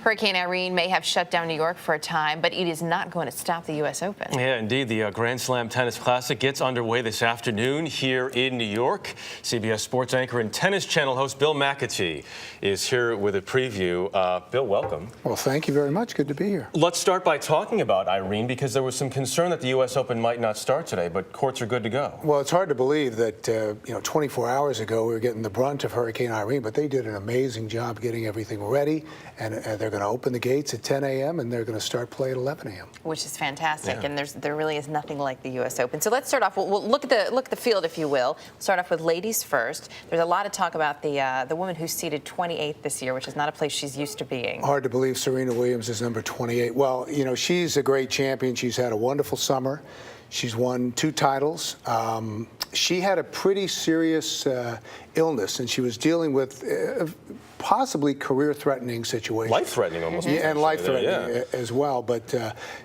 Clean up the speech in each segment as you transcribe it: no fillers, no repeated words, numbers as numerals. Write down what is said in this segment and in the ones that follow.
Hurricane Irene may have shut down New York for a time, but it is not going to stop the U.S. Open. Yeah, indeed. The Grand Slam Tennis Classic gets underway this afternoon here in New York. CBS Sports anchor and Tennis Channel host Bill Macatee is here with a preview. Bill, welcome. Well, thank you very much. Good to be here. Let's start by talking about Irene, because there was some concern that the U.S. Open might not start today, but courts are good to go. Well, it's hard to believe that 24 hours ago we were getting the brunt of Hurricane Irene, but they did an amazing job getting everything ready, and they're going to open the gates at 10 a.m. and they're going to start play at 11 a.m. Which is fantastic, Yeah. and there really is nothing like the U.S. Open. So let's start off. We'll look at the field, if you will. We'll start off with ladies first. There's a lot of talk about the woman who's seeded 28th this year, which is not a place she's used to being. Hard to believe Serena Williams is number 28. Well, she's a great champion. She's had a wonderful summer. She's won 2 titles. She had a pretty serious illness, and she was dealing with possibly career-threatening situation. Life-threatening almost. Yeah, and life-threatening yeah. as well. But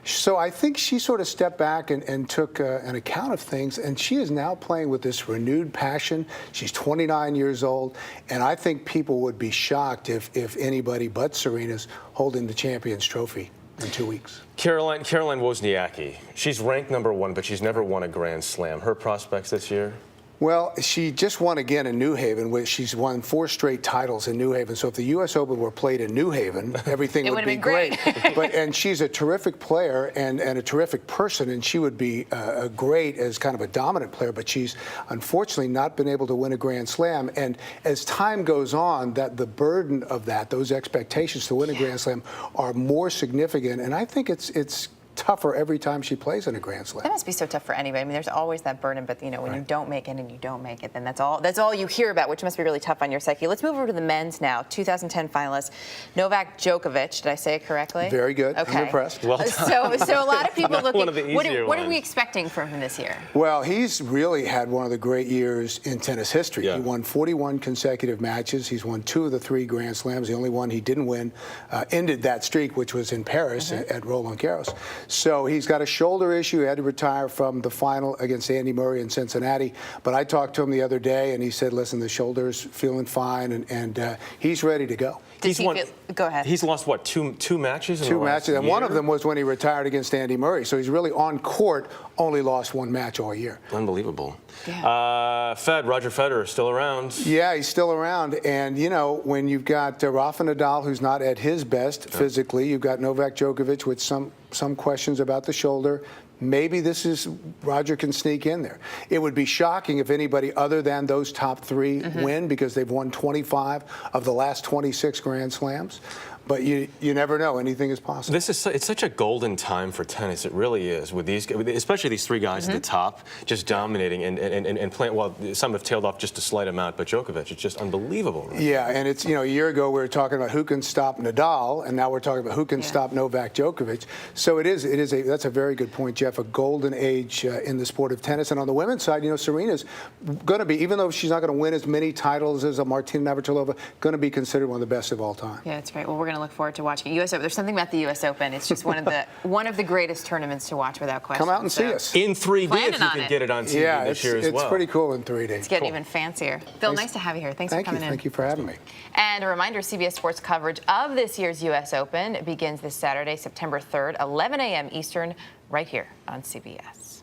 so I think she sort of stepped back and took an account of things, and she is now playing with this renewed passion. She's 29 years old, and I think people would be shocked if anybody but Serena's holding the Champions Trophy in 2 weeks. Caroline Wozniacki, she's ranked #1, but she's never won a Grand Slam. Her prospects this year? Well, she just won again in New Haven, where she's won 4 straight titles in New Haven. So if the U.S. Open were played in New Haven, everything would be great. And she's a terrific player and a terrific person, and she would be great as kind of a dominant player. But she's unfortunately not been able to win a Grand Slam. And as time goes on, that the burden of those expectations to win a Grand Slam are more significant. And I think it's tougher every time she plays in a Grand Slam. That must be so tough for anybody. I mean, there's always that burden, but when you don't make it and you don't make it, then that's all you hear about, which must be really tough on your psyche. Let's move over to the men's now. 2010 finalist Novak Djokovic. Did I say it correctly? Very good. Okay. I'm impressed. Well, so a lot of people looking. One of the easier what are ones. we expecting from him this year? Well, he's really had one of the great years in tennis history. Yeah. He won 41 consecutive matches. He's won 2 of the 3 Grand Slams. The only one he didn't win ended that streak, which was in Paris at Roland Garros. So he's got a shoulder issue. He had to retire from the final against Andy Murray in Cincinnati. But I talked to him the other day, and he said, listen, the shoulder's feeling fine, and he's ready to go. Go ahead. He's lost, what, two matches in the 2 last matches, and year? one of them was when he retired against Andy Murray. So he's really on court, only lost 1 match all year. Unbelievable. Yeah. Roger Federer, still around. Yeah, he's still around. And, when you've got Rafa Nadal, who's not at his best physically, you've got Novak Djokovic with some questions about the shoulder. Maybe Roger can sneak in there. It would be shocking if anybody other than those top 3 win, because they've won 25 of the last 26 Grand Slams. But you never know. Anything is possible. It's such a golden time for tennis. It really is, with especially these 3 guys at the top, just dominating and playing. Well, some have tailed off just a slight amount, but Djokovic, it's just unbelievable. Right? Yeah, and it's a year ago we were talking about who can stop Nadal, and now we're talking about who can stop Novak Djokovic. So that's a very good point, Jeff. A golden age in the sport of tennis. And on the women's side, Serena's going to be, even though she's not going to win as many titles as a Martina Navratilova, going to be considered one of the best of all time. Yeah, that's great. Well, we're going to look forward to watching U.S. Open. There's something about the U.S. Open. It's just one of the greatest tournaments to watch, without question. Come out and see us in 3D if you can get it on TV this year as well. It's pretty cool in 3D. It's getting even fancier. Phil, nice to have you here. Thanks for coming in. Thank you for having me. And a reminder, CBS Sports coverage of this year's U.S. Open begins this Saturday, September 3rd, 11 a.m. Eastern, right here on CBS.